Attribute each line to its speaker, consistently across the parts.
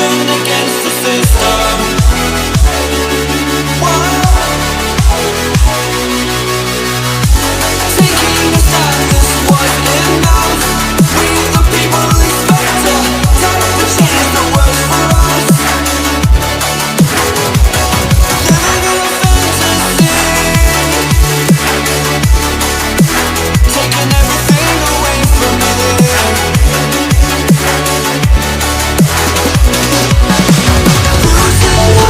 Speaker 1: rebellion against the system. Whoa. Taking a stand, this was enough. We the people expect a time to change the world for us. Living in a fantasy, taking everything away from me. Losing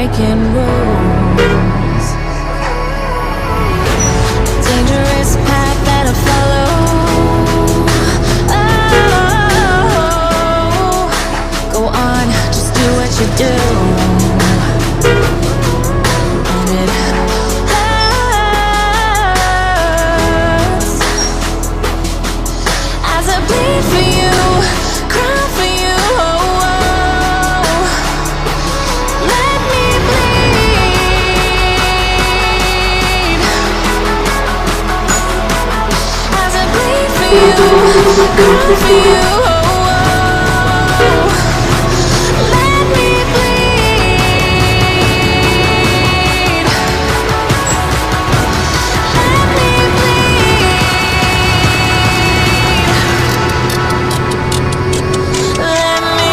Speaker 2: breaking rules. Dangerous path that I follow. Oh, go on, just do what you do. And it hurts as I bleed for you, cry for you. Oh, let me bleed as I bleed for you, cry for you. Oh, let me bleed. Let me bleed. Let me.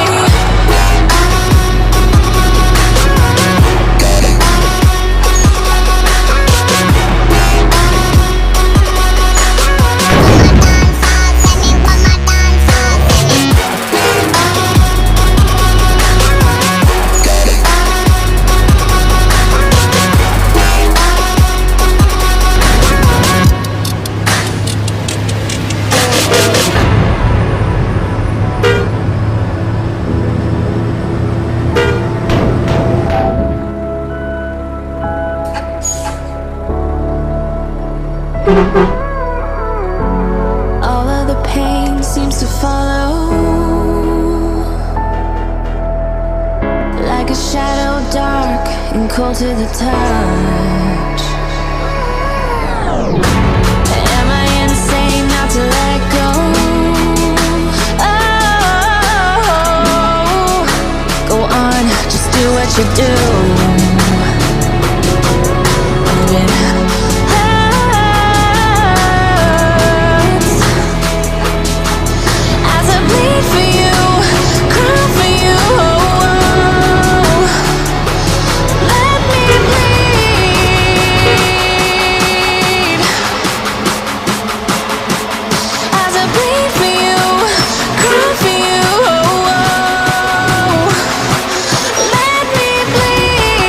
Speaker 2: All of the pain seems to follow, like a shadow dark and cold to the touch. Am I insane not to let go? Oh, go on, just do what you do. And it hurts as I bleed for you, cry for you. Oh, let me bleed as I bleed for you, cry for you. Oh, let me bleed.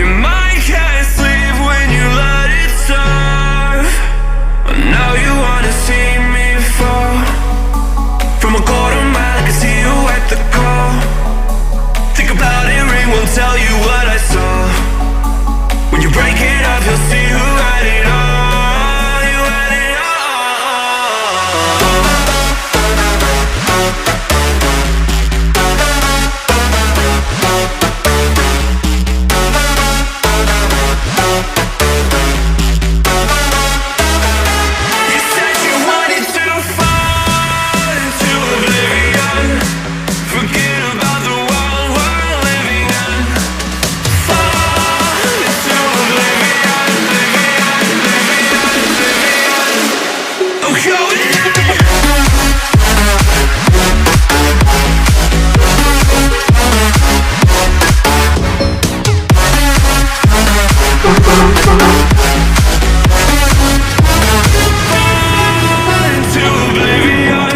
Speaker 1: mind can't sleep when you let it serve. Now you wanna see me fall. From a quarter mile I can see you at the call. Think about it, ring won't tell you what I saw. When you break it up, you'll see who had it all. You had it all. You said you wanted to fall into oblivion. Forget about the world we're living in. Fall into oblivion, oblivion. I'm going in. Into oblivion.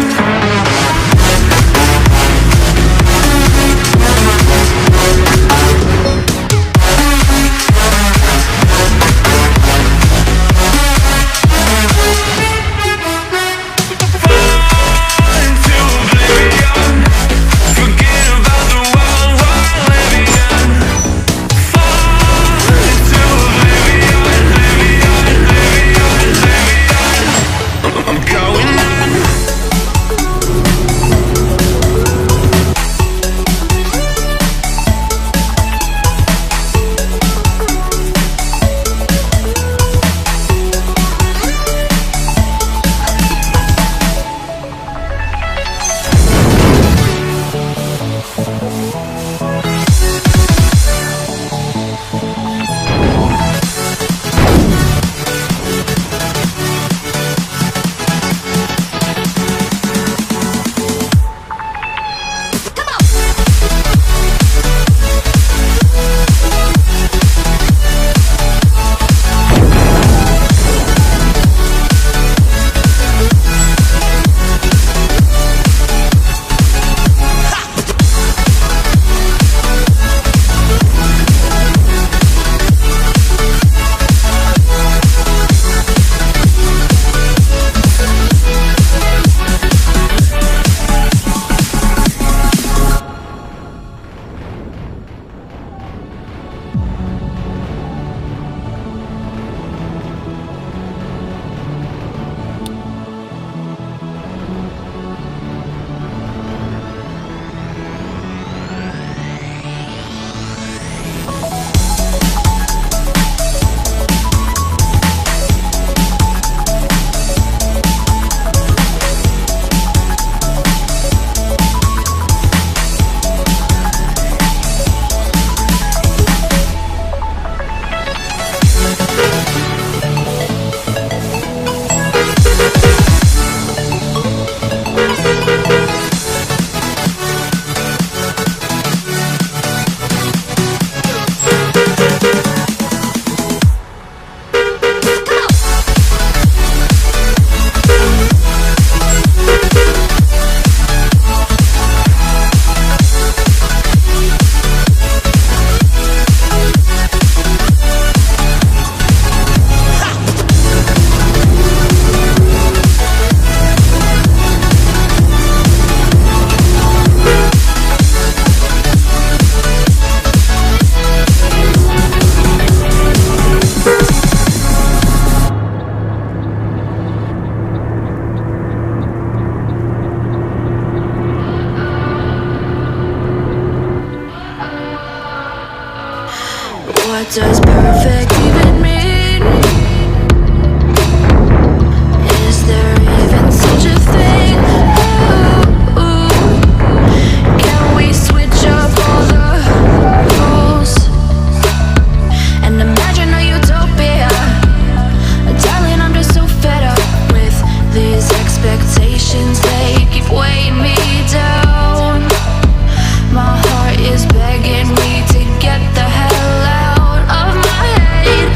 Speaker 1: Into oblivion. Forget about the world we're living in. Fall into oblivion, I'm going in.
Speaker 2: What does perfect even mean? Is there even such a thing? Ooh, can we switch up all the rules and imagine a utopia? Darling, I'm just so fed up with these expectations. They keep weighing me down. My heart is begging me to get the hell out of my head.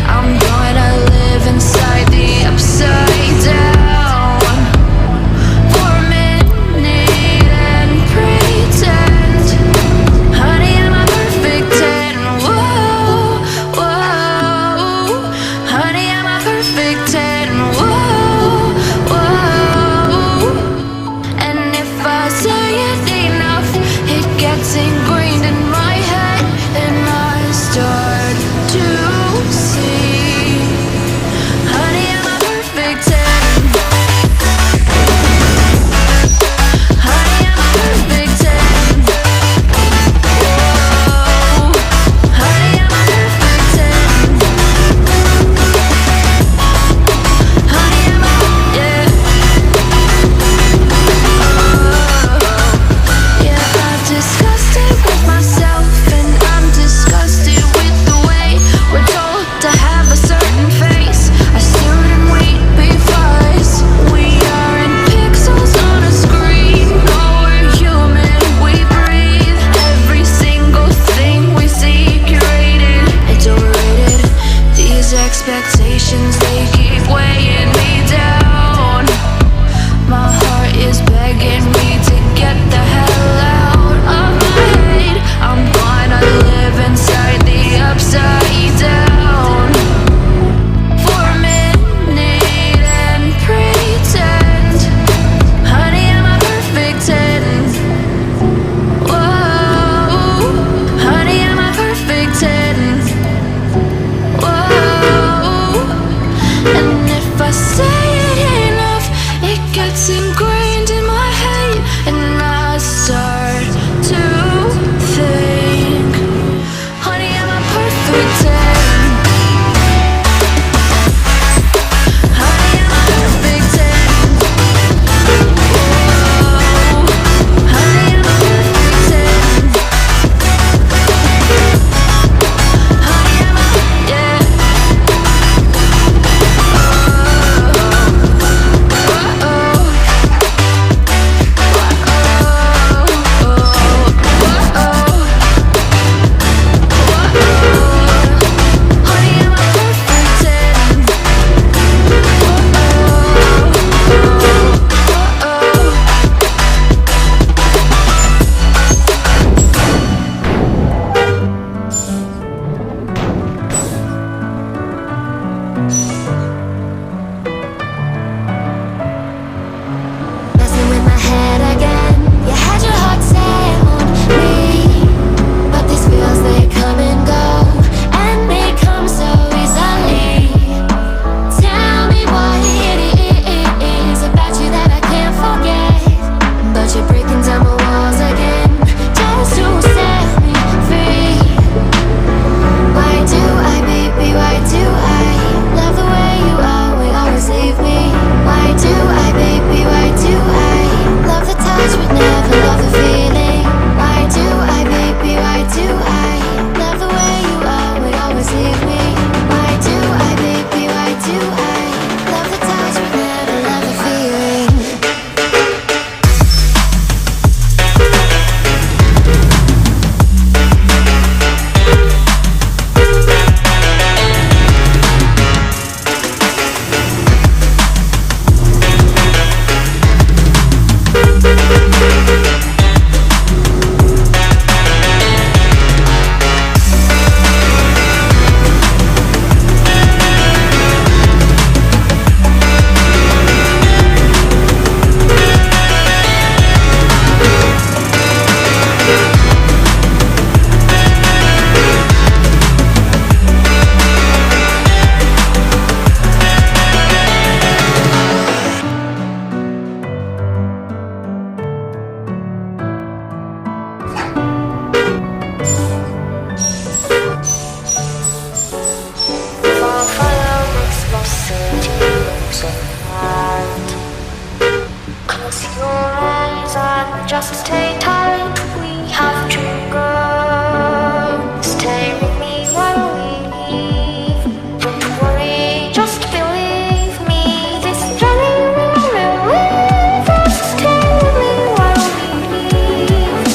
Speaker 2: your eyes and just stay tight. We have to go. Stay with me while we leave. Don't worry, just believe me. This journey will relieve us. Stay with me while we leave.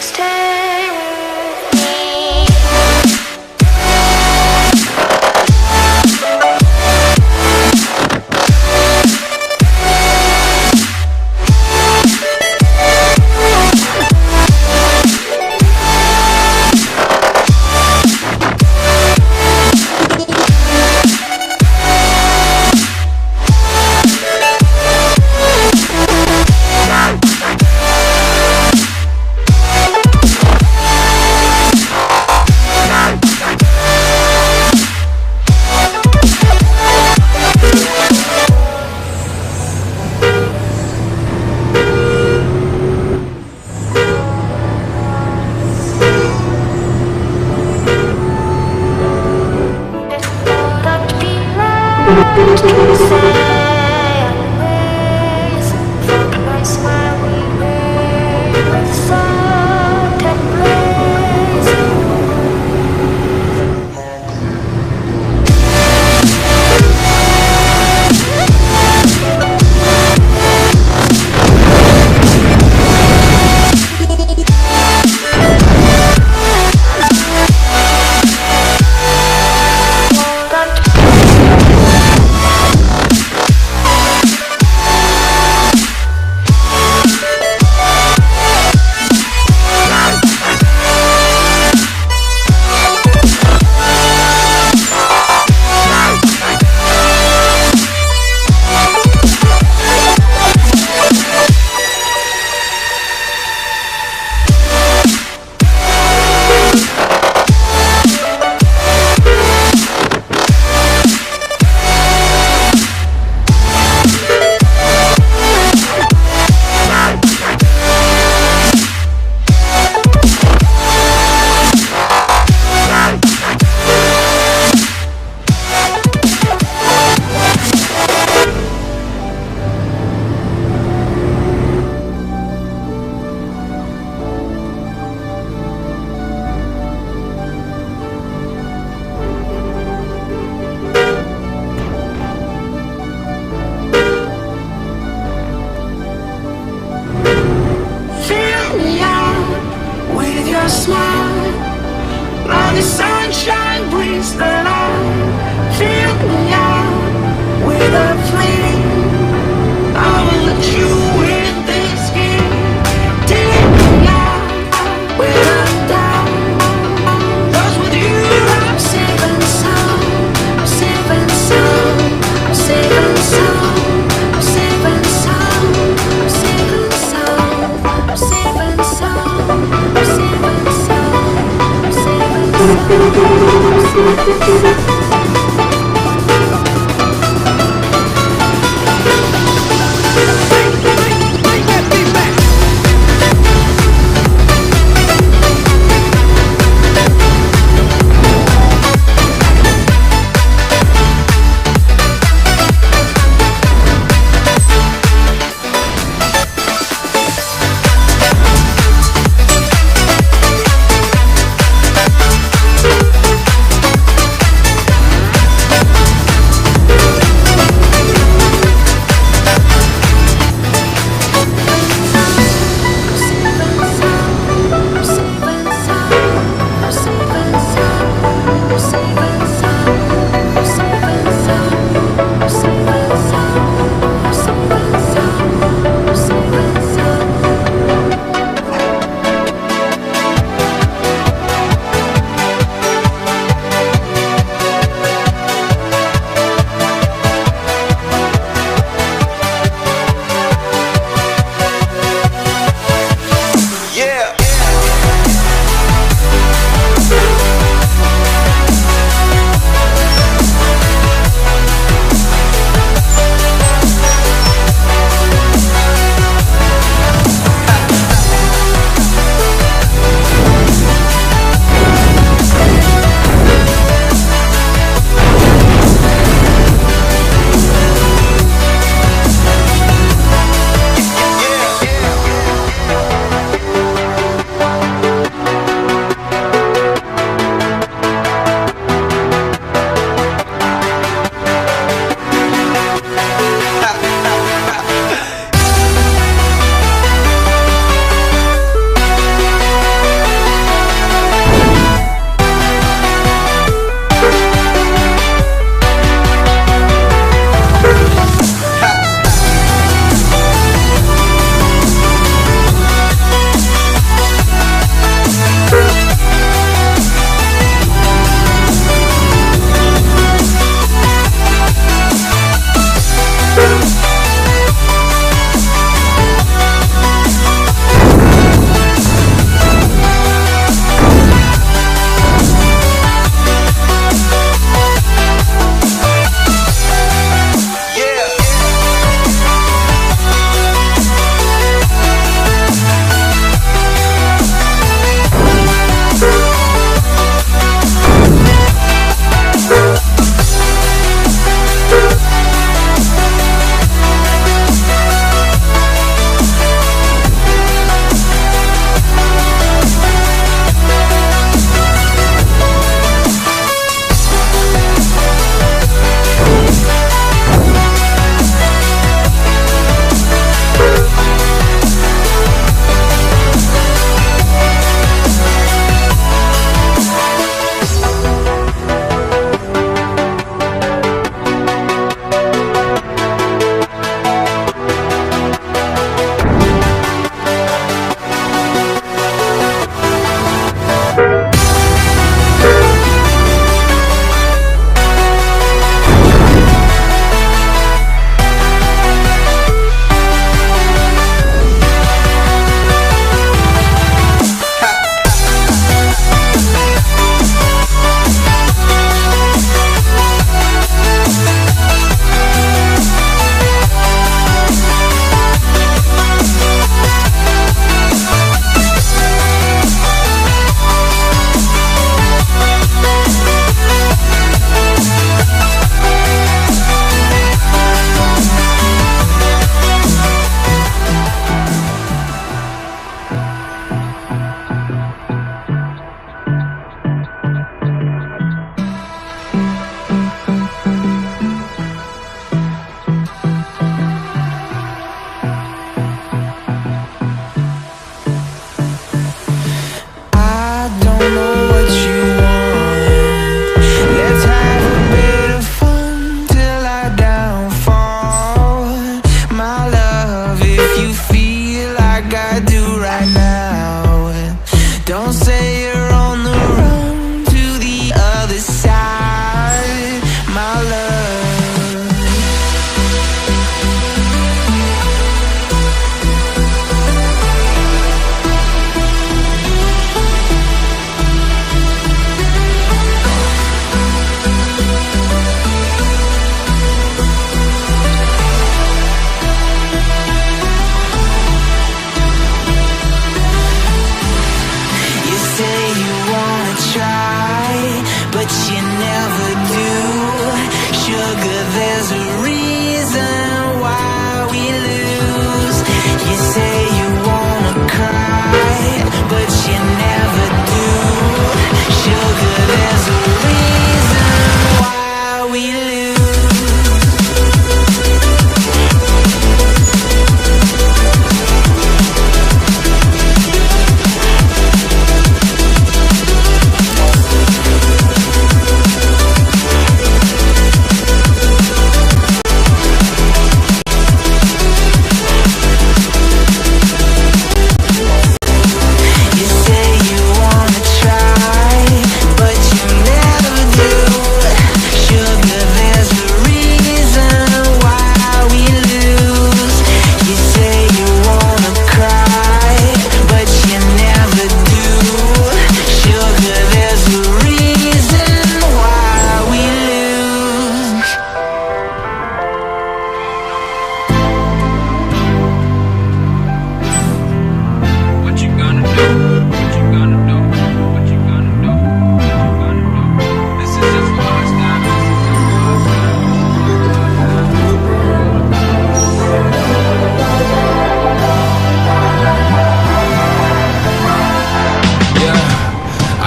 Speaker 2: Stay with me.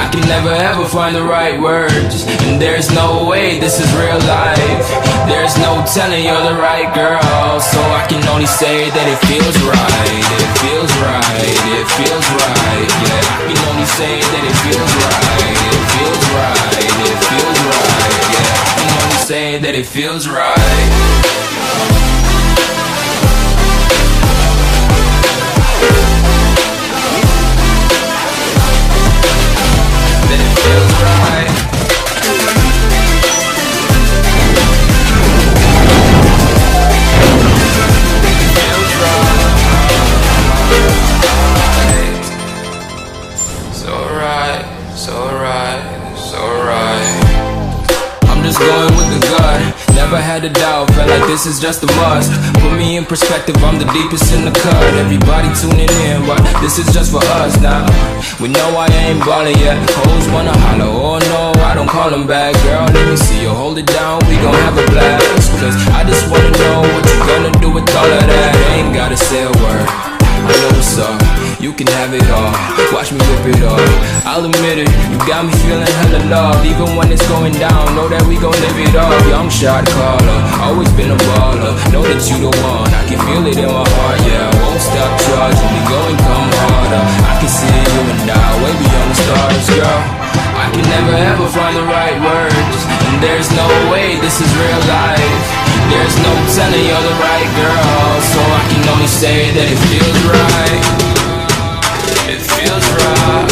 Speaker 3: I can never ever find the right words, and there's no way this is real life. There's no telling you're the right girl, so I can only say that it feels right. It feels right, it feels right. Yeah, I can only say that it feels right. It feels right, it feels right. Yeah, I can only say that it feels right. That it feels right. Feels right. So right, so right, so right. I'm just going with the gut. Never had a doubt, felt like this is just a must. Put me in perspective, I'm the deepest in the cut. Everybody tuning in, but this is just for us now. We know I ain't ballin' yet. Hoes wanna holler, oh no, I don't call them back. Girl, let me see you hold it down, we gon' have a blast. Cause I just wanna know what you gonna do with all of that. Ain't gotta say a word, I know what's up, you can have it all. Watch me whip it up, I'll admit it, you got me feeling hella love. Even when it's going down, know that we gon' live it up. Young shot caller, always been a baller. Know that you the one, I can feel it in my heart. Yeah, I won't stop charging me, go and come harder. I can see you and I, way beyond the stars, girl. I can never ever find the right words, and there's no way this is real life. There's no telling you're the right girl, so I can only say that it feels right. It feels right.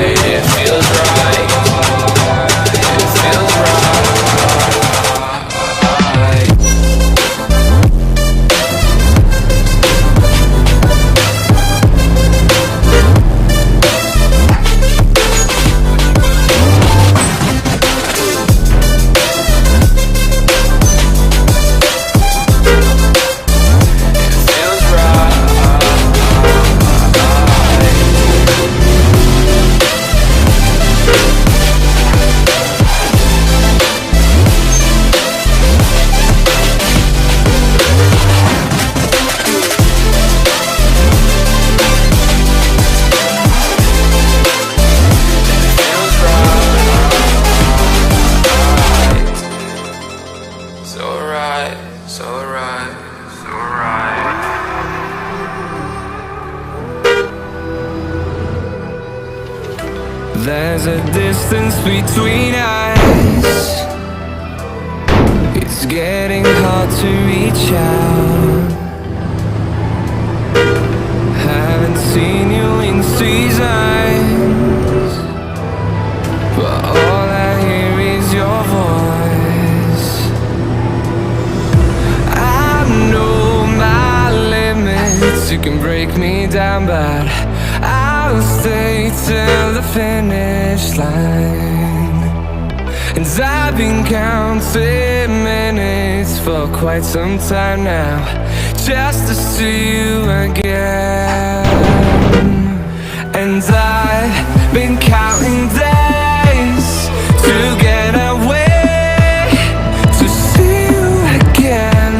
Speaker 3: It feels right. It feels right.
Speaker 4: There's a distance between us. It's getting hard to reach out. Haven't seen you in seasons, but all I hear is your voice. I know my limits, you can break me down, but I'll stay till the finish line. And I've been counting minutes for quite some time now, just to see you again. And I've been counting days to get away, to see you again,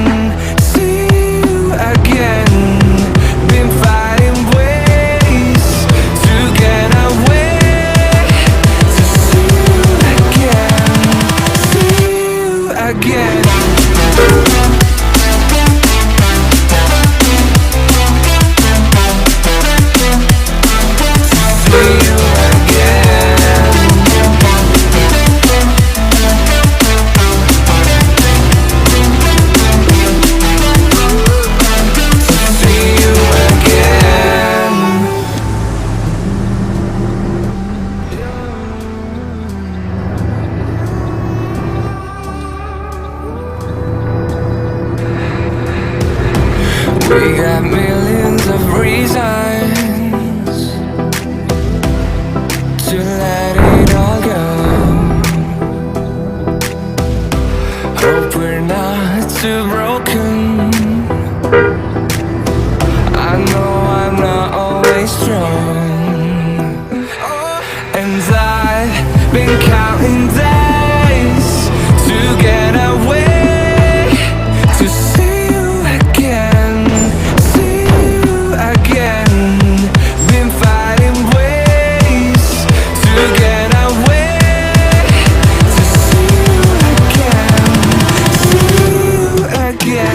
Speaker 4: see you again. Been fighting ways to get away, to see you again, see you again. We got millions of reasons to let it all go. Hope we're not too broken. I know I'm not always strong, and I've been counting days to get away, to see you again, see you again. Been fighting ways to again. I wait to see you again, see you again.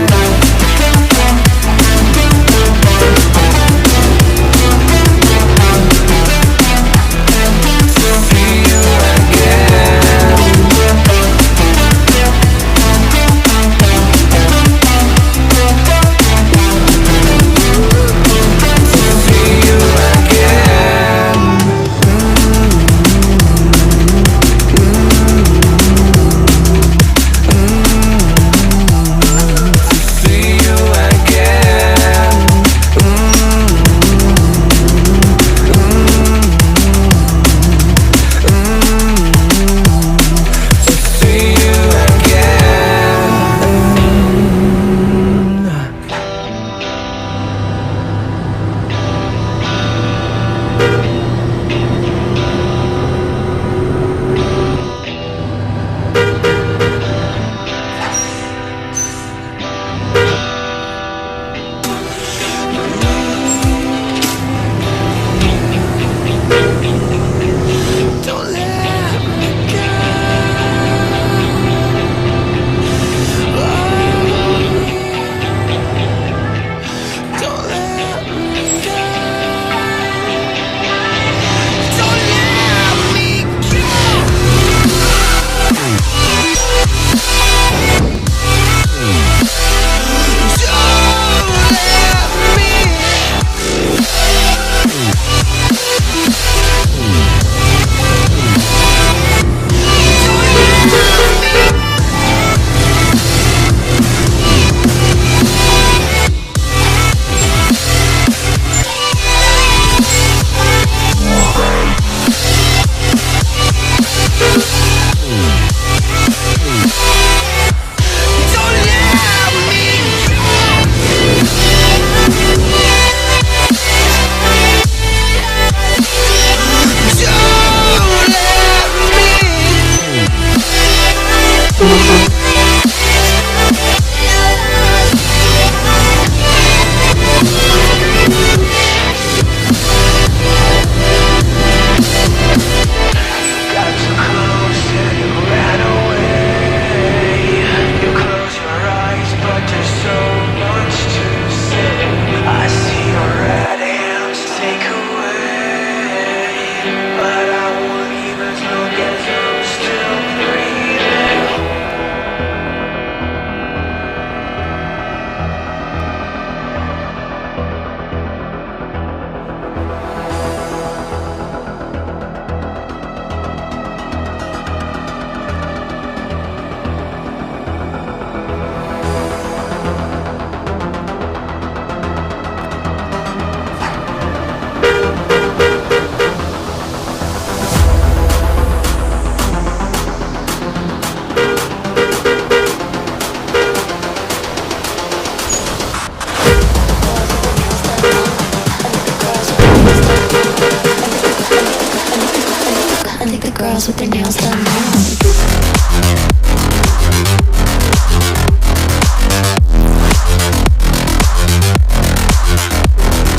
Speaker 2: Girls with their nails done now.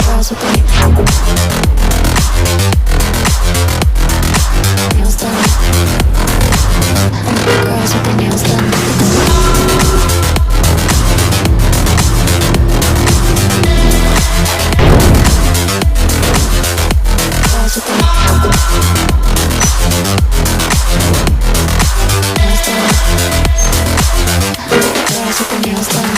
Speaker 2: Girls with their nails done. Girls with their nails done. Girls with their nails done.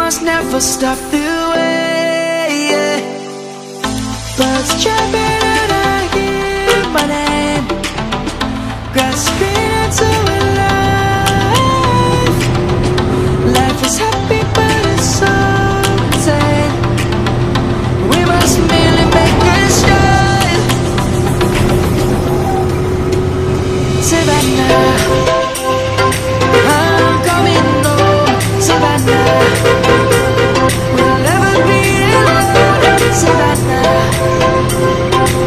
Speaker 2: must never stop the way, yeah. Birds chirping and I hear my name, grasping into a life. Life is happy but it's so insane. We must merely make a start. Savannah, I'm coming home. Savannah, we'll never be alone. Savannah,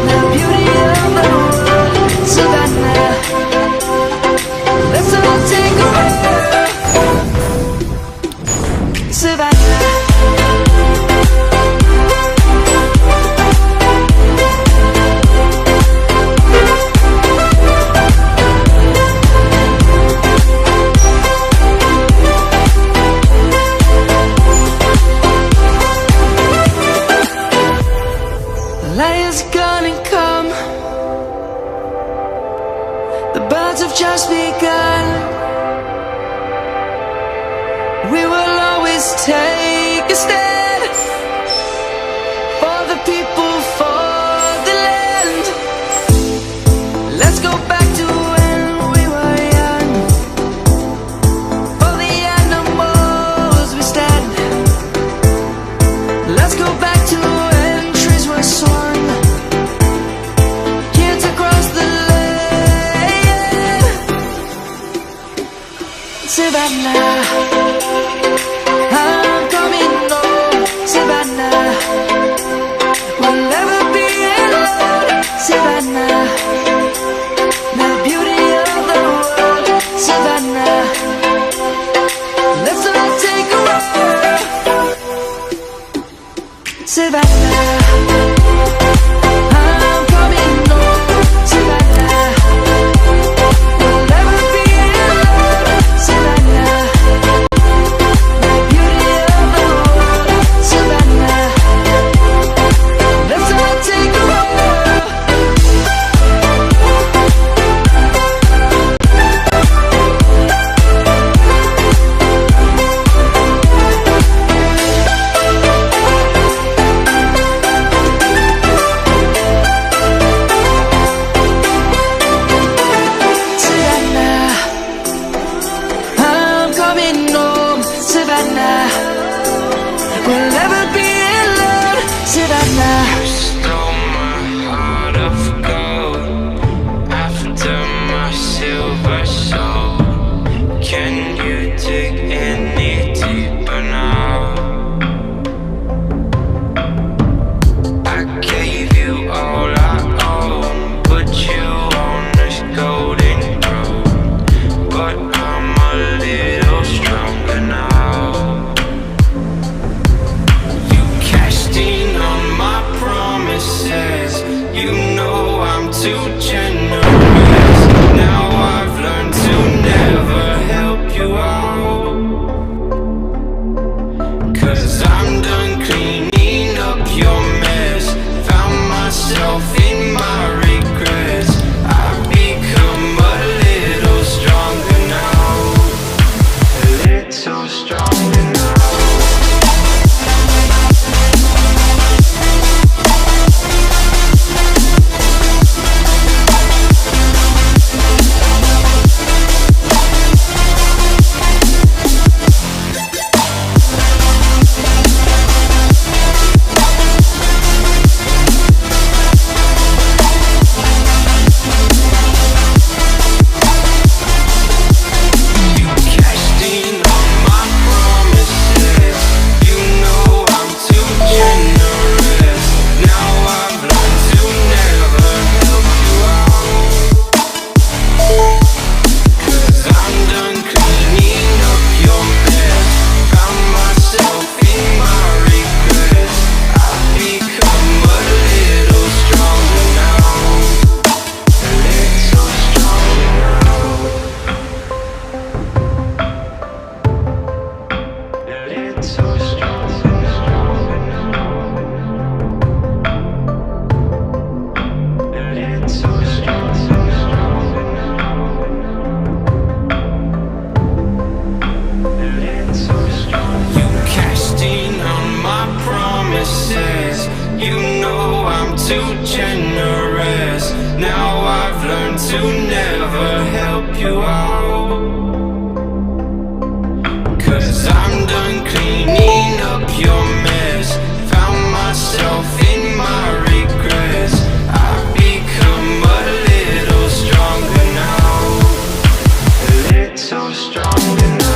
Speaker 2: the beauty of the world. Savannah, let's all take a ride. Savannah. Light is gonna come. The birds have just begun. We will always take a stand for the people, for the land. Let's go back to when we were young. For the animals we stand. Let's go back to when trees were swung. Kids across the lane. Savannah, I'm coming home. Savannah, we'll never be alone. Savannah, the beauty of the world. Savannah, let's all take a ride. Savannah, I'm coming home. Savannah, we'll never be alone. Savannah, the beauty of the world. Savannah, let's all take a ride. Savannah, I'm coming home. Savannah, we'll never be alone. Savannah.
Speaker 4: Stole my heart of gold after my silver soul. Can you dig any deeper now? I gave you all I own, put you on this golden road, but I'm a little stronger now. You cashed in on my promises. You know I'm too generous. Now I've learned to never help you out. 'Cause I'm done cleaning up your mess. Found myself in my regrets. I've become a little stronger now. A little stronger now. I've learned to never help you out. 'Cause I'm done cleaning up your mess. Found myself in my regrets. I've become a little stronger now. A little stronger now.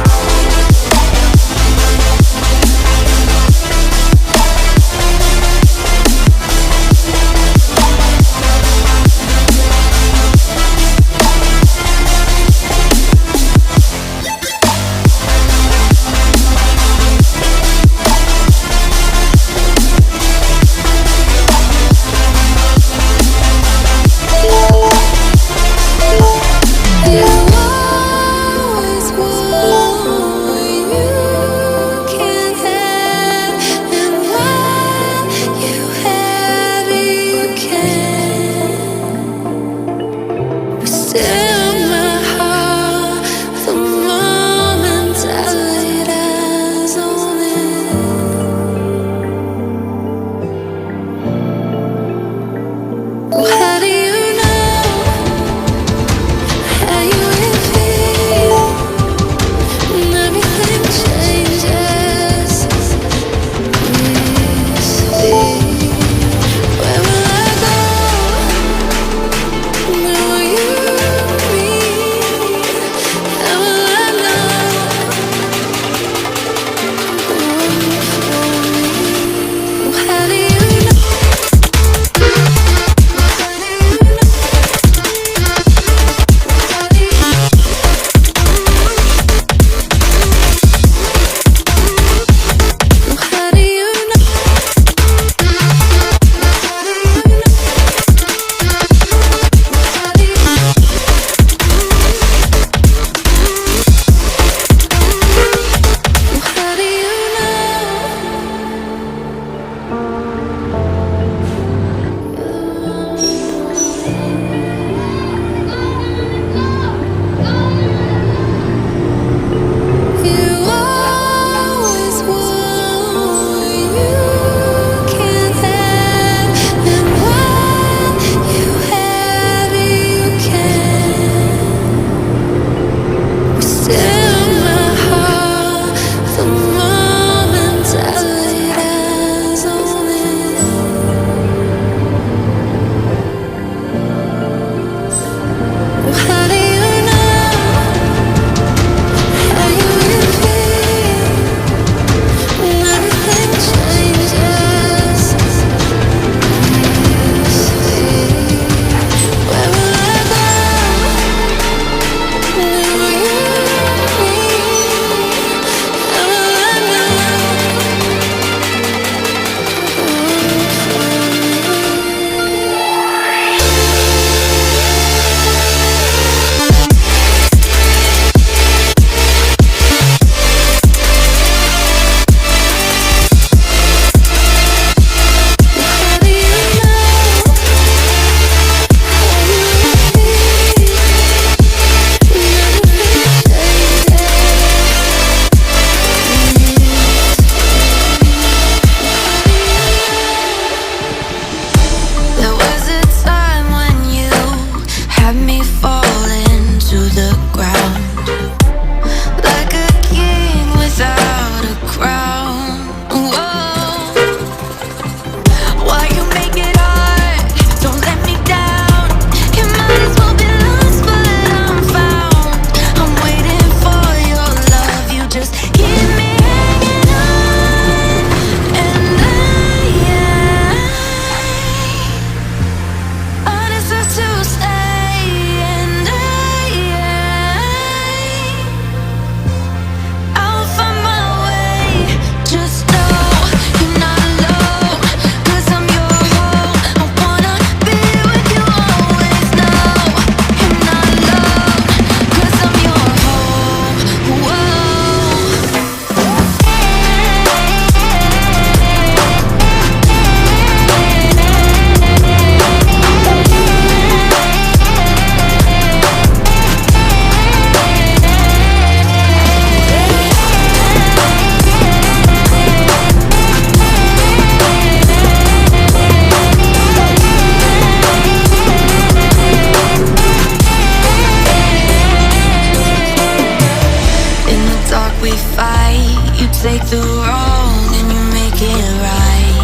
Speaker 2: take the wrong and you make it right.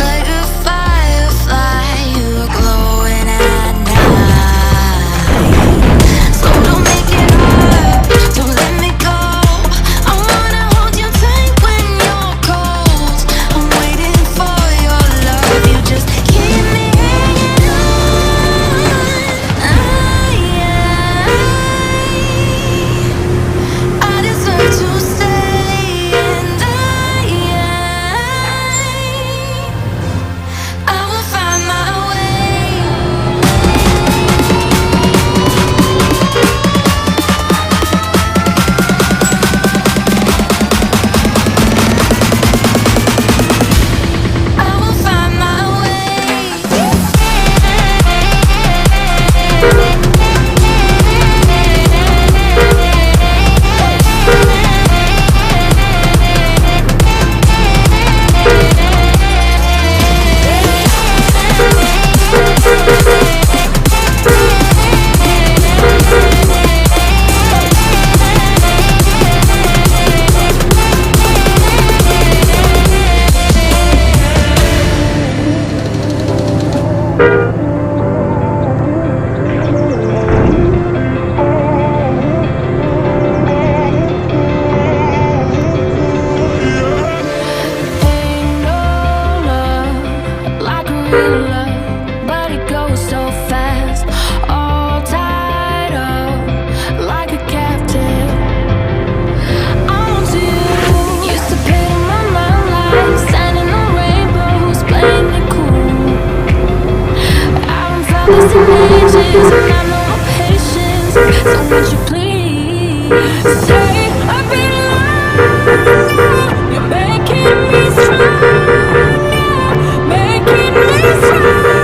Speaker 2: Like a firefly, you are glowing at night. So don't make it hard, don't let me go. I wanna hold you tight when you're cold. I'm waiting for your love, you just keep me hanging on. I deserve to stay, and I will find my way. I will find my way. Ain't no love like a real love, but it goes so fast. All tied up like a captive. I'm on to you. Used to pay my mind like standing on rainbows, playing it cool. I haven't felt this in ages, and I know my patience. So would you please stay a bit longer? You're making me stronger, making me stronger.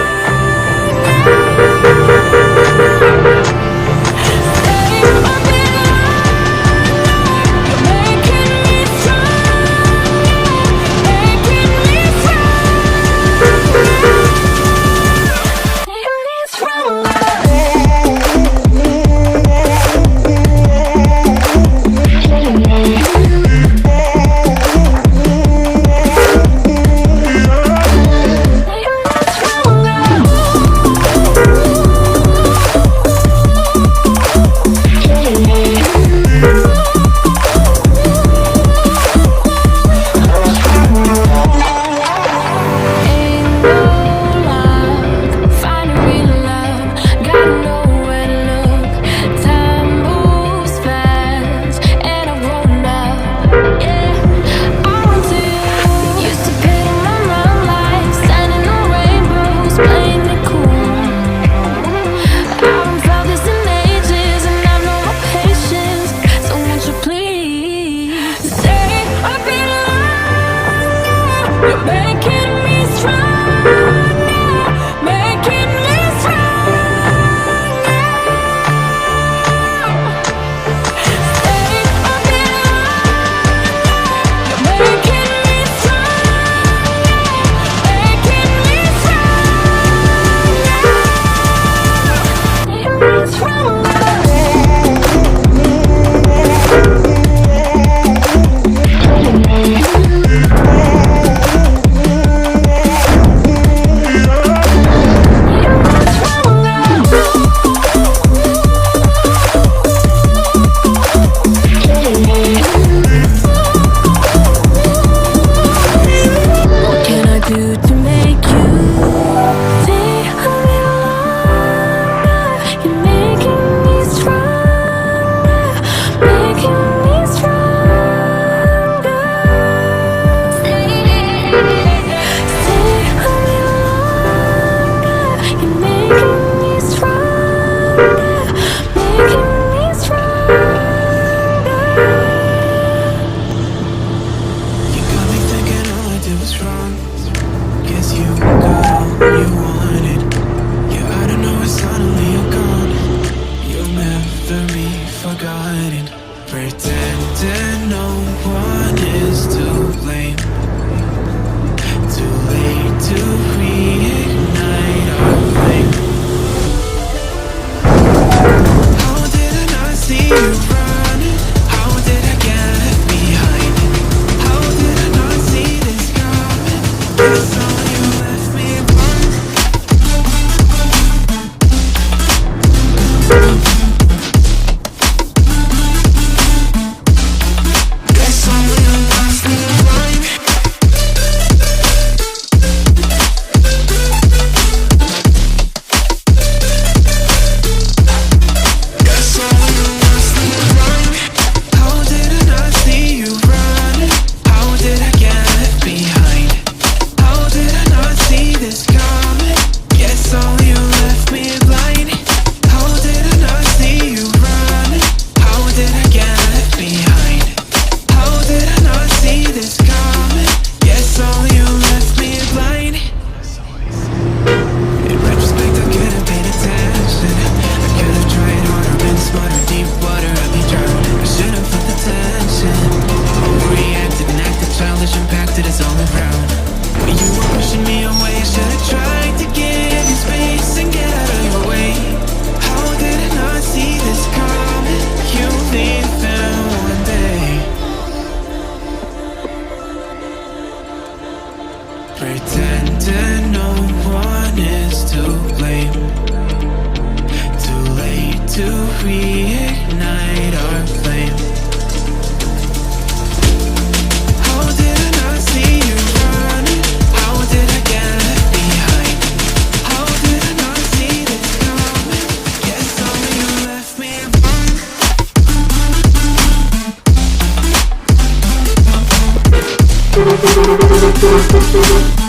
Speaker 2: Stay a bit longer. You're making me stronger, making me stronger. Making me stronger.
Speaker 5: Turnip.